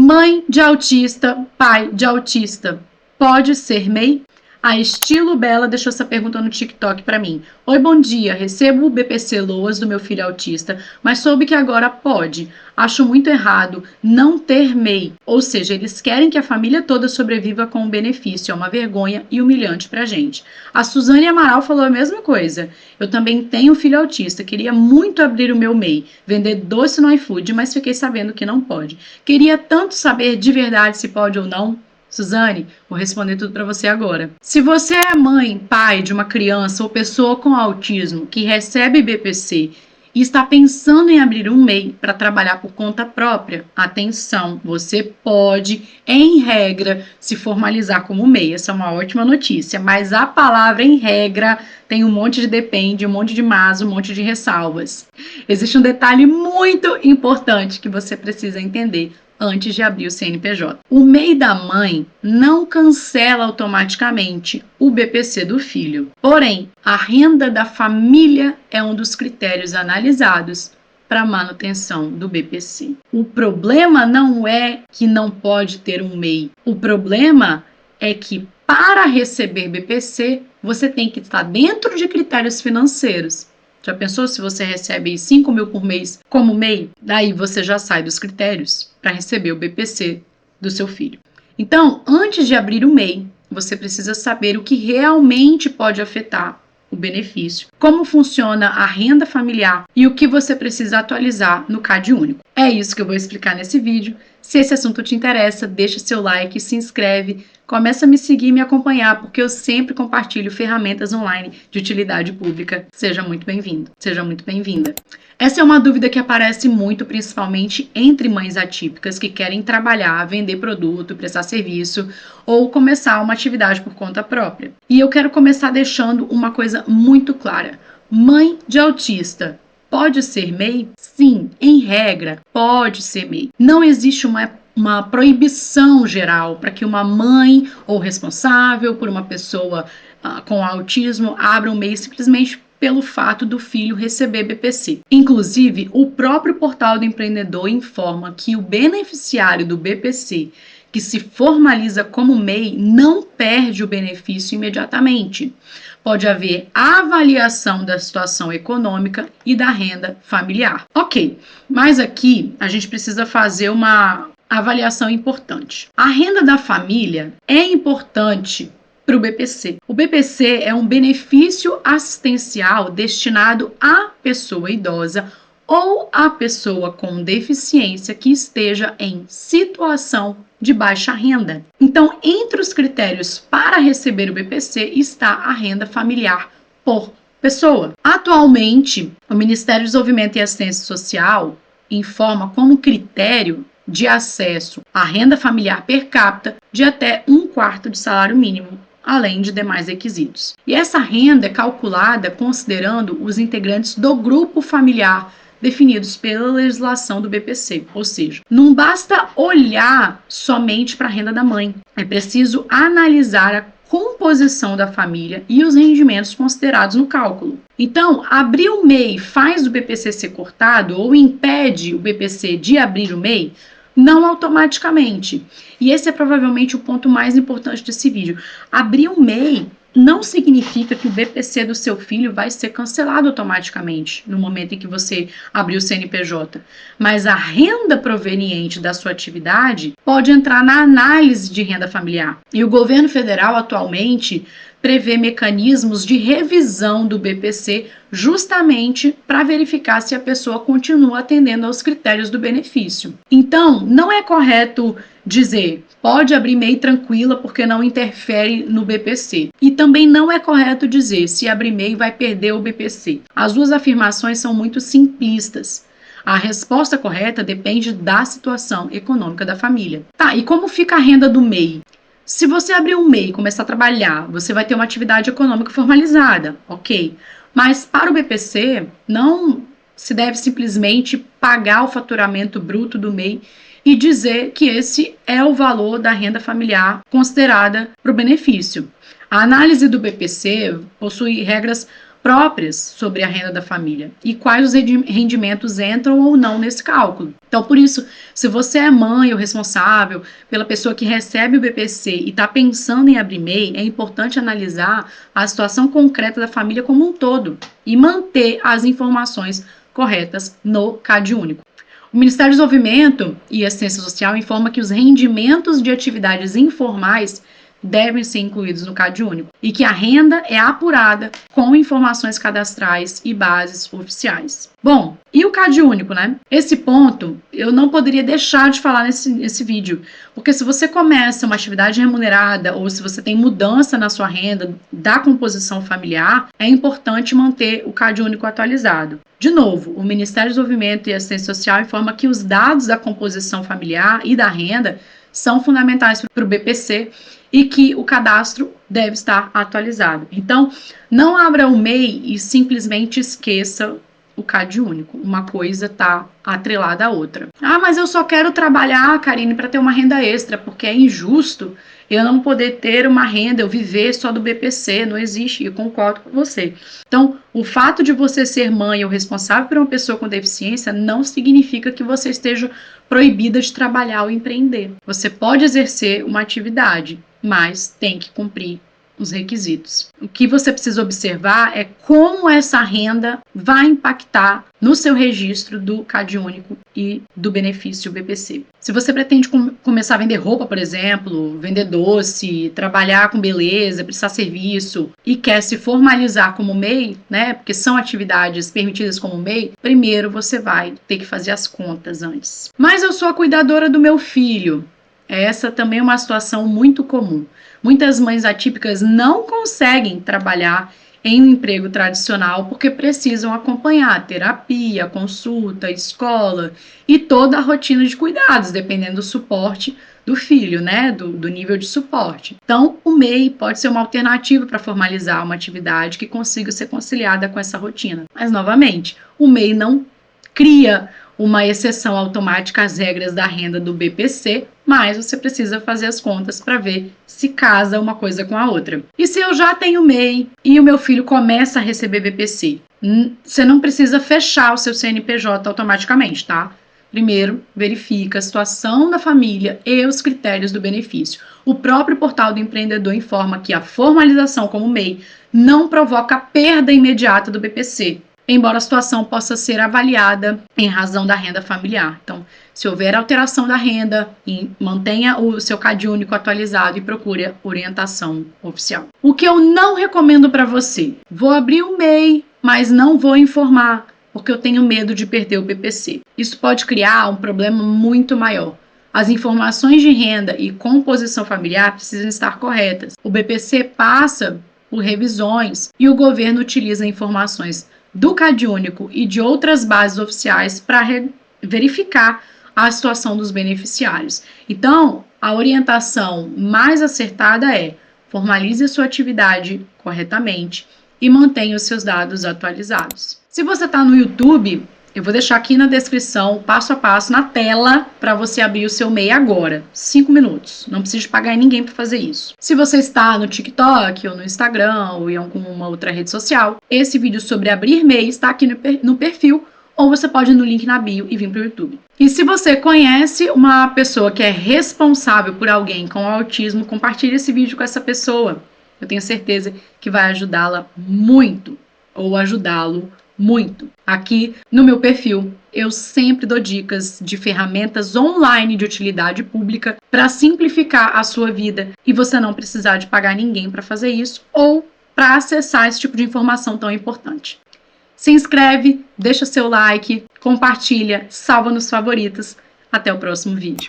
Mãe de autista, pai de autista, pode ser MEI? A Estilo Bela deixou essa pergunta no TikTok para mim. Oi, bom dia. Recebo o BPC Loas do meu filho autista, mas soube que agora pode. Acho muito errado não ter MEI. Ou seja, eles querem que a família toda sobreviva com o benefício. É uma vergonha e humilhante pra gente. A Suzane Amaral falou a mesma coisa. Eu também tenho filho autista. Queria muito abrir o meu MEI, vender doce no iFood, mas fiquei sabendo que não pode. Queria tanto saber de verdade se pode ou não. Suzane, vou responder tudo para você agora. Se você é mãe, pai de uma criança ou pessoa com autismo que recebe BPC e está pensando em abrir um MEI para trabalhar por conta própria, atenção, você pode, em regra, se formalizar como MEI. Essa é uma ótima notícia, mas a palavra em regra tem um monte de depende, um monte de mas, um monte de ressalvas. Existe um detalhe muito importante que você precisa entender antes de abrir o CNPJ. O MEI da mãe não cancela automaticamente o BPC do filho. Porém, a renda da família é um dos critérios analisados para manutenção do BPC. O problema não é que não pode ter um MEI. O problema é que para receber BPC, você tem que estar dentro de critérios financeiros. Já pensou se você recebe 5 mil por mês como MEI? Daí você já sai dos critérios para receber o BPC do seu filho. Então, antes de abrir o MEI, você precisa saber o que realmente pode afetar o benefício, como funciona a renda familiar e o que você precisa atualizar no CAD único. É isso que eu vou explicar nesse vídeo. Se esse assunto te interessa, deixa seu like, se inscreve, começa a me seguir e me acompanhar, porque eu sempre compartilho ferramentas online de utilidade pública. Seja muito bem-vindo, seja muito bem-vinda. Essa é uma dúvida que aparece muito, principalmente entre mães atípicas que querem trabalhar, vender produto, prestar serviço ou começar uma atividade por conta própria. E eu quero começar deixando uma coisa muito clara. Mãe de autista pode ser MEI? Sim, em regra, pode ser MEI. Não existe uma proibição geral para que uma mãe ou responsável por uma pessoa com autismo abra um MEI simplesmente pelo fato do filho receber BPC. Inclusive, o próprio portal do empreendedor informa que o beneficiário do BPC que se formaliza como MEI não perde o benefício imediatamente. Pode haver avaliação da situação econômica e da renda familiar. Ok, mas aqui a gente precisa fazer uma avaliação importante. A renda da família é importante para o BPC. O BPC é um benefício assistencial destinado à pessoa idosa ou à pessoa com deficiência que esteja em situação de baixa renda. Então, entre os critérios para receber o BPC está a renda familiar por pessoa. Atualmente, o Ministério do Desenvolvimento e Assistência Social informa como critério de acesso à renda familiar per capita de até 1/4 de salário mínimo, além de demais requisitos. E essa renda é calculada considerando os integrantes do grupo familiar definidos pela legislação do BPC, ou seja, não basta olhar somente para a renda da mãe, é preciso analisar a composição da família e os rendimentos considerados no cálculo. Então, abrir o MEI faz o BPC ser cortado ou impede o BPC de abrir o MEI? Não automaticamente. E esse é provavelmente o ponto mais importante desse vídeo. Abrir o MEI não significa que o BPC do seu filho vai ser cancelado automaticamente no momento em que você abrir o CNPJ. Mas a renda proveniente da sua atividade pode entrar na análise de renda familiar. E o governo federal atualmente prevê mecanismos de revisão do BPC justamente para verificar se a pessoa continua atendendo aos critérios do benefício. Então, não é correto dizer pode abrir MEI tranquila porque não interfere no BPC. E também não é correto dizer se abrir MEI vai perder o BPC. As duas afirmações são muito simplistas. A resposta correta depende da situação econômica da família. Tá, e como fica a renda do MEI? Se você abrir um MEI e começar a trabalhar, você vai ter uma atividade econômica formalizada, ok? Mas para o BPC, não se deve simplesmente pagar o faturamento bruto do MEI e dizer que esse é o valor da renda familiar considerada para o benefício. A análise do BPC possui regras próprias sobre a renda da família e quais os rendimentos entram ou não nesse cálculo. Então, por isso, se você é mãe ou responsável pela pessoa que recebe o BPC e está pensando em abrir MEI, é importante analisar a situação concreta da família como um todo e manter as informações corretas no CadÚnico. O Ministério do Desenvolvimento e Assistência Social informa que os rendimentos de atividades informais devem ser incluídos no CadÚnico e que a renda é apurada com informações cadastrais e bases oficiais. Bom, e o CadÚnico, né? Esse ponto eu não poderia deixar de falar nesse vídeo, porque se você começa uma atividade remunerada ou se você tem mudança na sua renda da composição familiar, é importante manter o CadÚnico atualizado. De novo, o Ministério do Desenvolvimento e Assistência Social informa que os dados da composição familiar e da renda são fundamentais para o BPC e que o cadastro deve estar atualizado. Então, não abra o MEI e simplesmente esqueça o CadÚnico. Uma coisa está atrelada à outra. Ah, mas eu só quero trabalhar, Karine, para ter uma renda extra, porque é injusto eu não poder ter uma renda, eu viver só do BPC, não existe, eu concordo com você. Então, o fato de você ser mãe ou responsável por uma pessoa com deficiência não significa que você esteja proibida de trabalhar ou empreender. Você pode exercer uma atividade, mas tem que cumprir os requisitos. O que você precisa observar é como essa renda vai impactar no seu registro do CadÚnico e do benefício BPC. Se você pretende começar a vender roupa, por exemplo, vender doce, trabalhar com beleza, prestar serviço e quer se formalizar como MEI, né, porque são atividades permitidas como MEI, primeiro você vai ter que fazer as contas antes. Mas eu sou a cuidadora do meu filho. Essa também é uma situação muito comum. Muitas mães atípicas não conseguem trabalhar em um emprego tradicional porque precisam acompanhar terapia, consulta, escola e toda a rotina de cuidados, dependendo do suporte do filho, né, do nível de suporte. Então, o MEI pode ser uma alternativa para formalizar uma atividade que consiga ser conciliada com essa rotina. Mas, novamente, o MEI não cria uma exceção automática às regras da renda do BPC, mas você precisa fazer as contas para ver se casa uma coisa com a outra. E se eu já tenho MEI e o meu filho começa a receber BPC? Você não precisa fechar o seu CNPJ automaticamente, tá? Primeiro, verifica a situação da família e os critérios do benefício. O próprio portal do empreendedor informa que a formalização como MEI não provoca perda imediata do BPC, embora a situação possa ser avaliada em razão da renda familiar. Então, se houver alteração da renda, mantenha o seu CadÚnico atualizado e procure orientação oficial. O que eu não recomendo para você? Vou abrir o MEI, mas não vou informar, porque eu tenho medo de perder o BPC. Isso pode criar um problema muito maior. As informações de renda e composição familiar precisam estar corretas. O BPC passa por revisões e o governo utiliza informações do CadÚnico e de outras bases oficiais para verificar a situação dos beneficiários. Então, a orientação mais acertada é: formalize a sua atividade corretamente e mantenha os seus dados atualizados. Se você está no YouTube, eu vou deixar aqui na descrição, passo a passo, na tela, para você abrir o seu MEI agora. 5 minutos. Não precisa pagar ninguém para fazer isso. Se você está no TikTok, ou no Instagram, ou em alguma outra rede social, esse vídeo sobre abrir MEI está aqui no perfil, ou você pode ir no link na bio e vir para o YouTube. E se você conhece uma pessoa que é responsável por alguém com autismo, compartilhe esse vídeo com essa pessoa. Eu tenho certeza que vai ajudá-la muito, ou ajudá-lo muito. Aqui no meu perfil, eu sempre dou dicas de ferramentas online de utilidade pública para simplificar a sua vida e você não precisar de pagar ninguém para fazer isso ou para acessar esse tipo de informação tão importante. Se inscreve, deixa seu like, compartilha, salva nos favoritos. Até o próximo vídeo.